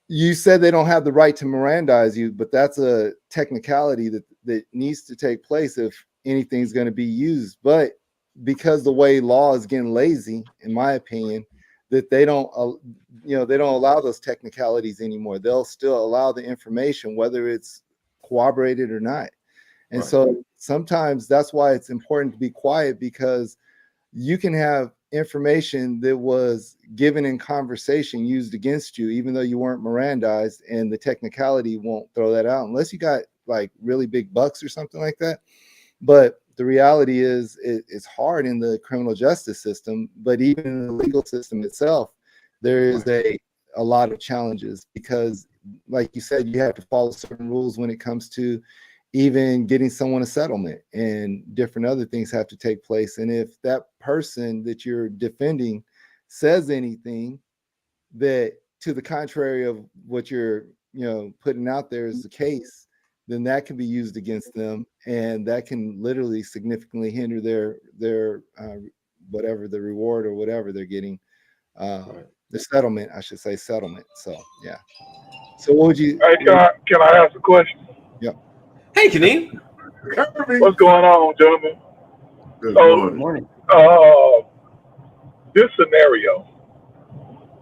you said they don't have the right to Mirandize you, but that's a technicality that needs to take place if anything's going to be used. But because the way law is getting lazy, in my opinion, that they don't allow those technicalities anymore. They'll still allow the information, whether it's corroborated or not. And so sometimes that's why it's important to be quiet, because you can have information that was given in conversation used against you, even though you weren't Mirandized, and the technicality won't throw that out unless you got like really big bucks or something like that. But the reality is it's hard in the criminal justice system, but even in the legal system itself, there is a lot of challenges, because like you said, you have to follow certain rules when it comes to even getting someone a settlement, and different other things have to take place. And if that person that you're defending says anything that to the contrary of what you're putting out there is the case, then that can be used against them, and that can literally significantly hinder their whatever the reward or whatever they're getting, the settlement, I should say settlement. So yeah. So what would you? Hey, can I ask a question? Yep. Hey, Kaneem. What's going on, gentlemen? Good morning. This scenario.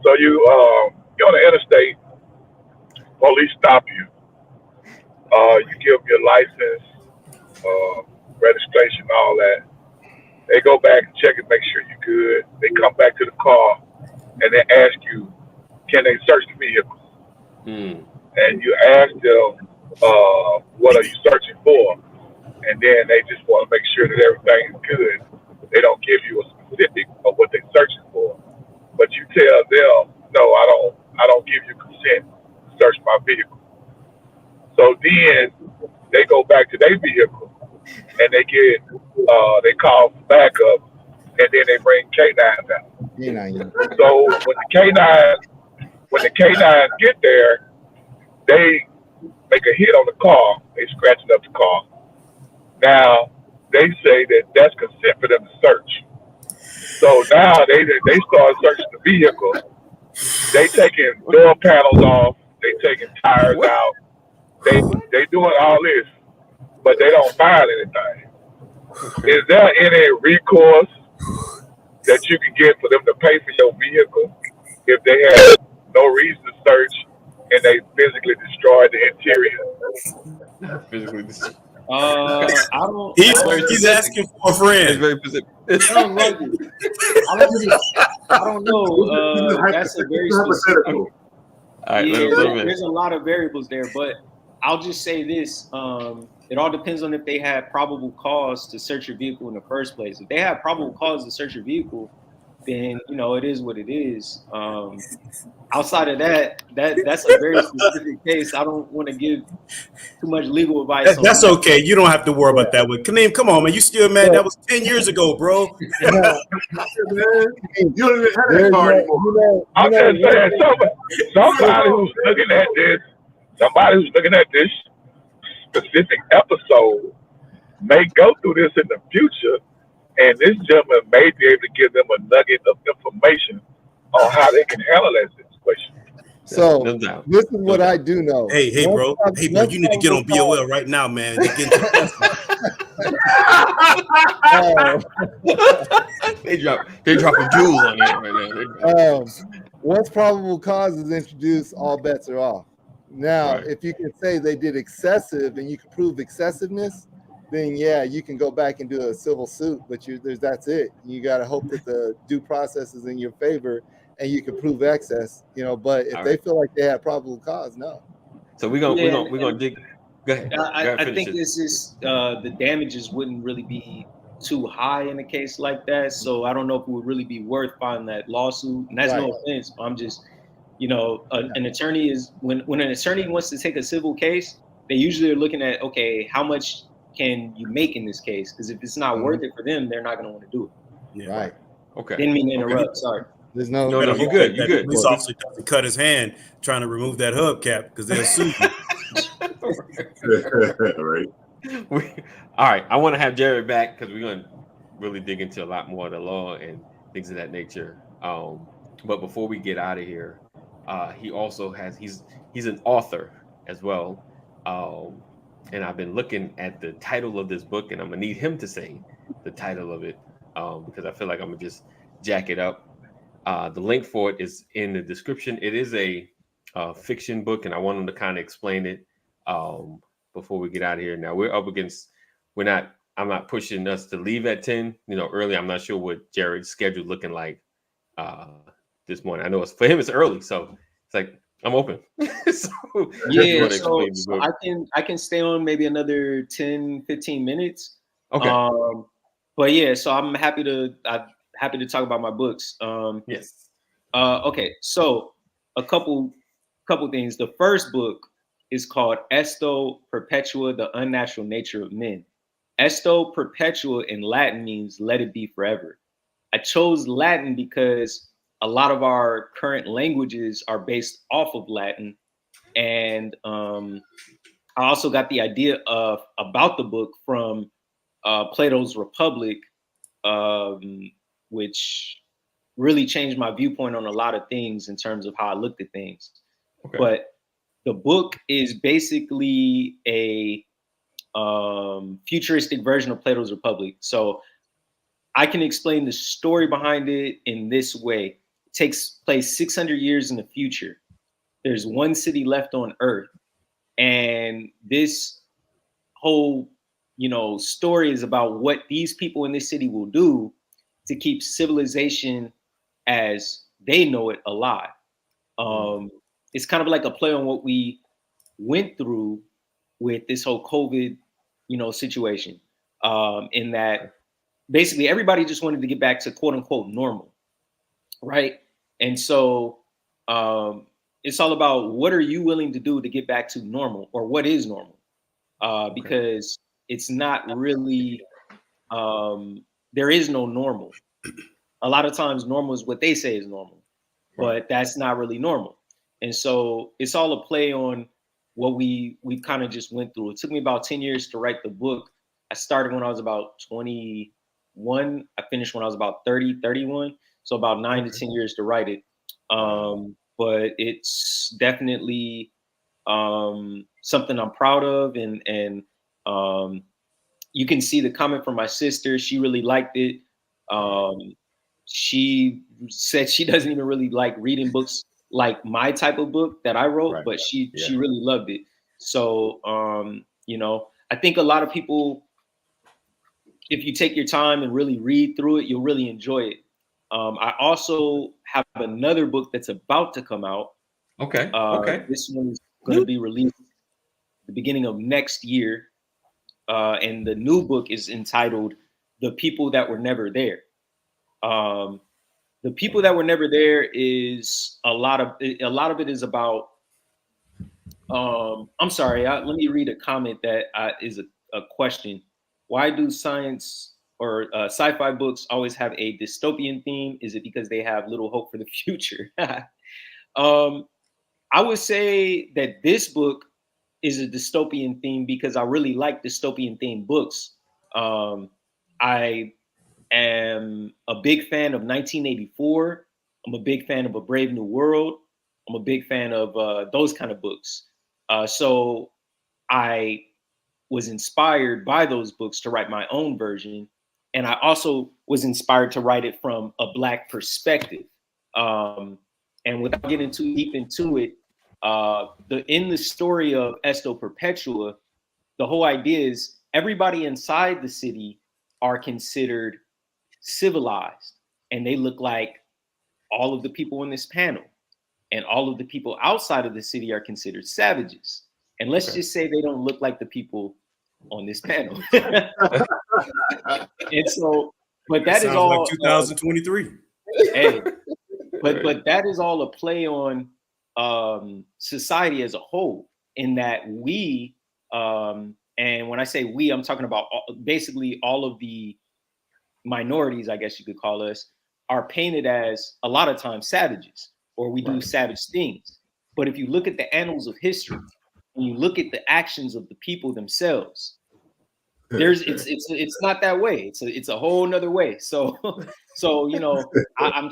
So you're on the interstate. Police stop you. You give them your license, registration, all that. They go back and check and make sure you're good. They come back to the car and they ask you, can they search the vehicle? Mm. And you ask them, what are you searching for? And then they just want to make sure that everything is good. They don't give you a specific of what they're searching for. But you tell them, no, I don't give you consent to search my vehicle. So then they go back to their vehicle and they call for backup, and then they bring K9s out. So when the K9s get there, they make a hit on the car. They scratching up the car. Now they say that that's consent for them to search. So now they start searching the vehicle. They taking door panels off. They taking tires out. They doing all this, but they don't find anything. Is there any recourse that you can get for them to pay for your vehicle if they have no reason to search and they physically destroy the interior? Physically destroy. I don't. He's asking for a friend. It's very specific. I don't know. That's a very specific. All right, there's a lot of variables there, but I'll just say this: it all depends on if they have probable cause to search your vehicle in the first place. If they have probable cause to search your vehicle, then it is what it is. Outside of that's a very specific case. I don't want to give too much legal advice. That's okay. You don't have to worry about that one. Kaneem, come on, man. You still mad? That was 10 years ago, bro. You don't even have that car anymore. I'm just saying, somebody who's looking at this specific episode may go through this in the future, and this gentleman may be able to give them a nugget of information on how they can handle that situation. So this is what I do know. Hey, bro. You need to get on BOL right now, man. They dropping jewels on it right now. Once probable cause is introduced, all bets are off. Now, if you can say they did excessive and you can prove excessiveness, then yeah, you can go back and do a civil suit. But that's it. You got to hope that the due process is in your favor and you can prove excess. But if they feel like they have probable cause, no. So we're gonna dig. Go ahead. I think this is the damages wouldn't really be too high in a case like that. So I don't know if it would really be worth filing that lawsuit. And that's no offense. I'm just, an attorney is when an attorney wants to take a civil case, they usually are looking at, okay, how much can you make in this case? Because if it's not worth it for them, they're not going to want to do it. Yeah. Right. Okay. Didn't mean to interrupt. Sorry. There's no, you're good. You're good. Police officer doesn't cut his hand trying to remove that hubcap because they'll sue you. Right. All right. I want to have Jared back because we're going to really dig into a lot more of the law and things of that nature. But before we get out of here, he also he's an author as well. And I've been looking at the title of this book, and I'm gonna need him to say the title of it because I feel like I'm gonna just jack it up. The link for it is in the description. It is a fiction book, and I want him to kind of explain it before we get out of here. Now we're up against. I'm not pushing us to leave at 10. Early. I'm not sure what Jared's schedule looking like this morning. I know for him it's early, so it's like I'm open. So I can stay on maybe another 10-15 minutes. Okay. But yeah, so I'm happy to talk about my books. Yes. Okay, so a couple things. The first book is called Esto Perpetua: The Unnatural Nature of Men. Esto Perpetua in Latin means let it be forever. I chose Latin because a lot of our current languages are based off of Latin. And I also got the idea about the book from Plato's Republic, which really changed my viewpoint on a lot of things in terms of how I looked at things. Okay. But the book is basically a futuristic version of Plato's Republic. So I can explain the story behind it in this way. It takes place 600 years in the future. There's one city left on Earth. And this whole, story is about what these people in this city will do to keep civilization as they know it alive. It's kind of like a play on what we went through with this whole COVID, situation. In that basically everybody just wanted to get back to quote unquote normal, right? And so it's all about what are you willing to do to get back to normal, or what is normal? Because it's not really, there is no normal. A lot of times normal is what they say is normal, but that's not really normal. And so it's all a play on what we kind of just went through. It took me about 10 years to write the book. I started when I was about 21. I finished when I was about 30, 31. So about 9 to 10 years to write it. But it's definitely something I'm proud of. And you can see the comment from my sister. She really liked it. She said she doesn't even really like reading books like my type of book that I wrote, but she really loved it. So, I think a lot of people, if you take your time and really read through it, you'll really enjoy it. I also have another book that's about to come out. Okay. This one's going to be released at the beginning of next year. And the new book is entitled The People That Were Never There. The People That Were Never There is a lot of it is about, I'm sorry, let me read a comment that is a question. Why do science or sci-fi books always have a dystopian theme? Is it because they have little hope for the future? I would say that this book is a dystopian theme because I really like dystopian themed books. I am a big fan of 1984. I'm a big fan of A Brave New World. I'm a big fan of those kind of books. So I was inspired by those books to write my own version. And I also was inspired to write it from a Black perspective. And without getting too deep into it, in the story of Esto Perpetua, the whole idea is everybody inside the city are considered civilized, and they look like all of the people in this panel, and all of the people outside of the city are considered savages. And let's just say they don't look like the people on this panel. And so, but that is all like 2023. Hey, but that is all a play on society as a whole, in that we, and when I say we, I'm talking about basically all of the minorities, I guess you could call us, are painted as a lot of times savages, or we do savage things. But if you look at the annals of history, and you look at the actions of the people themselves, it's not that way. It's a whole nother way. So I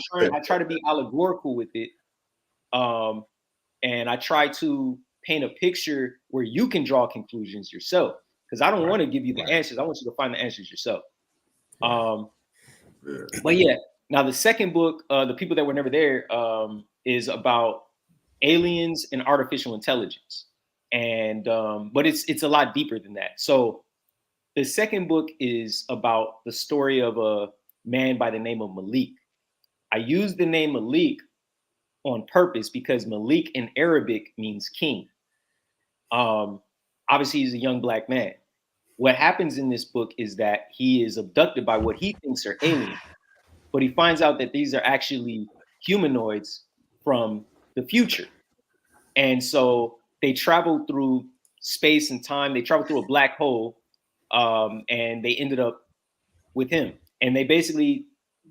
try to be allegorical with it. And I try to paint a picture where you can draw conclusions yourself, because I don't want to give you the answers. I want you to find the answers yourself. But yeah, now the second book, The People That Were Never There, is about aliens and artificial intelligence. And but it's a lot deeper than that. So the second book is about the story of a man by the name of Malik. I use the name Malik on purpose because Malik in Arabic means king. Obviously, he's a young Black man. What happens in this book is that he is abducted by what he thinks are aliens, but he finds out that these are actually humanoids from the future. And so they travel through space and time. They travel through a black hole, and they ended up with him. And they basically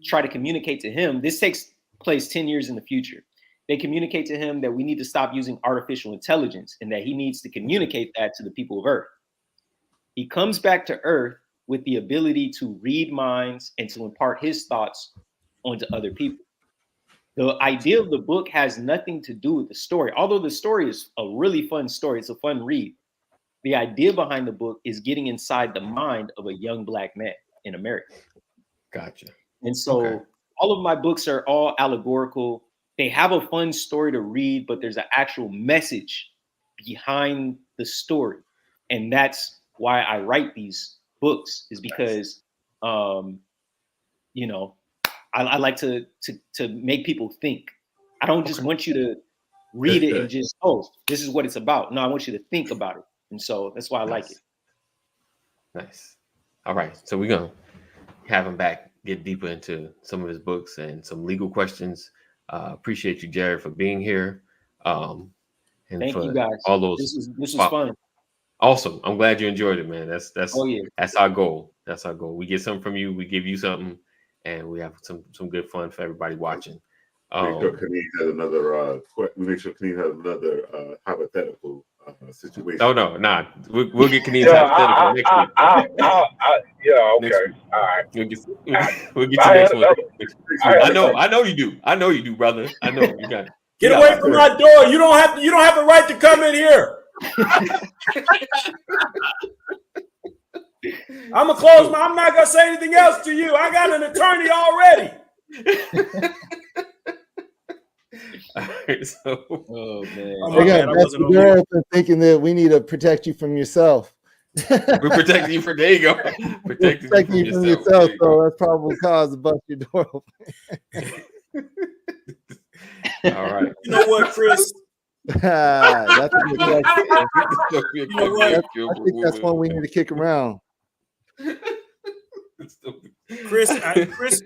try to communicate to him. This takes place 10 years in the future. They communicate to him that we need to stop using artificial intelligence and that he needs to communicate that to the people of Earth. He comes back to Earth with the ability to read minds and to impart his thoughts onto other people. The idea of the book has nothing to do with the story. Although the story is a really fun story, it's a fun read. The idea behind the book is getting inside the mind of a young Black man in America. Gotcha. And so all of my books are all allegorical. They have a fun story to read, but there's an actual message behind the story. And that's why I write these books, is because, I like to make people think. I don't just want you read it and just, oh, this is what it's about. No, I want you to think about it. And so that's why I like it. Nice. All right. So we're going to have him back, get deeper into some of his books and some legal questions. Appreciate you, Jared, for being here. And thank for you guys. All those. This was fun. Awesome. I'm glad you enjoyed it, man. That's yeah. That's our goal. That's our goal. We get something from you, we give you something, and we have some good fun for everybody watching. Make sure Kaneem has another. Make sure Kaneem has another hypothetical situation. Oh no, nah. We'll get Kaneem's hypothetical next week. Yeah. Okay. Next week. All right. We'll get you next one. I know you do. I know you do, brother. I know you got it. Get away from my door. You don't have the right to come in here. I'm gonna close my. I'm not gonna say anything else to you. I got an attorney already. All right, so, oh man, I got that's the door open, thinking that we need to protect you from yourself. We're protecting you from. There you go. Protecting you from yourself. So that's probably cause to bust your door open. All right. You know what, Chris? That's a good question. You know what? I think that's one we need to kick around. Chris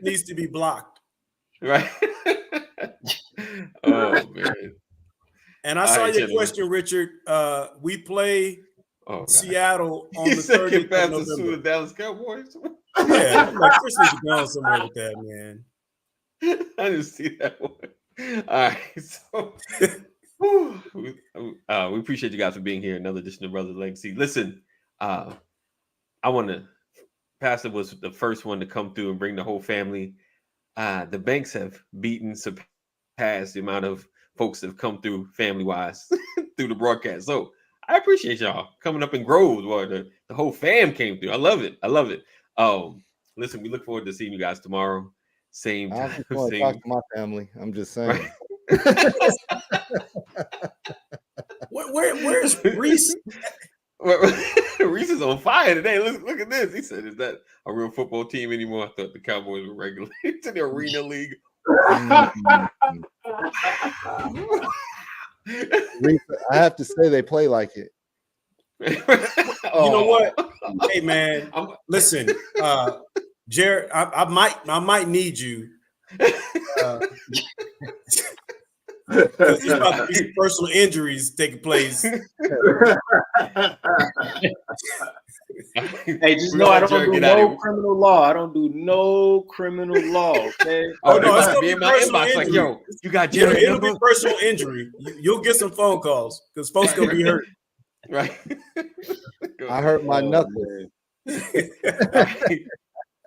needs to be blocked. Right. Oh man. And I saw your question, Richard. We play Seattle on the 30th of November. The Dallas Cowboys. Yeah, like Chris needs to go somewhere with that, man. I didn't see that one. All right, so we appreciate you guys for being here. Another edition of Brother Legacy. Listen, I want to. Pastor was the first one to come through and bring the whole family. The Banks have surpassed the amount of folks that have come through family-wise through the broadcast. So I appreciate y'all coming up in groves where the whole fam came through. I love it. Listen, we look forward to seeing you guys tomorrow. Same time. I want to talk to my family. I'm just saying. Where's Reese? Reese is on fire today. Look at this. He said, "Is that a real football team anymore?" I thought the Cowboys were relegated to the Arena League. Reese, I have to say they play like it. You know what? Hey man, listen, Jared, I might need you. There's about to be some personal injuries taking place. Hey, just know I don't do no criminal law. I don't do no criminal law. Okay. Oh no, it's gonna be in my inbox. Like, yo, you got Jared. It'll be personal injury. You'll get some phone calls because folks gonna be hurt. Right. I hurt my knuckles.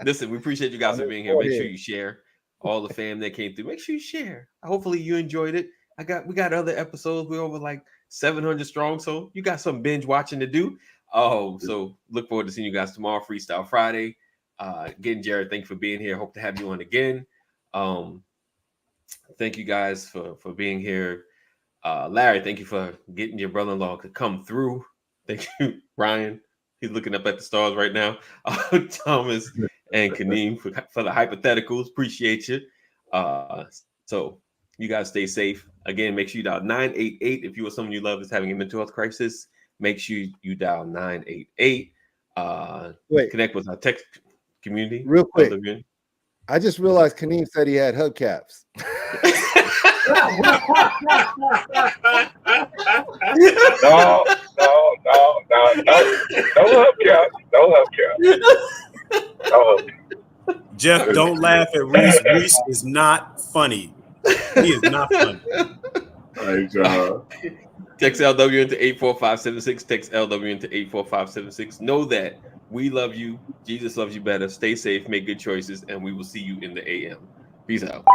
Listen, we appreciate you guys for being here. Make sure you share. All the fam that came through, make sure you share. Hopefully you enjoyed it. We got other episodes. We're over like 700 strong, so you got some binge watching to do. So look forward to seeing you guys tomorrow, Freestyle Friday. Again, Jared, thank you for being here. Hope to have you on again. Thank you guys for being here. Larry, thank you for getting your brother-in-law to come through. Thank you, Ryan. He's looking up at the stars right now. Thomas and Kaneem for the hypotheticals. Appreciate you. So you guys stay safe. Again, make sure you dial 988 if you or someone you love is having a mental health crisis. Make sure you dial 988. Connect with our text community. Real quick. I just realized Kaneem said he had hubcaps. No hubcap. No. Jeff, don't laugh at Reese. Reese is not funny. He is not funny. Hey, John. Text LW into 84576. Text LW into 84576. Know that we love you. Jesus loves you better. Stay safe. Make good choices. And we will see you in the AM. Peace out.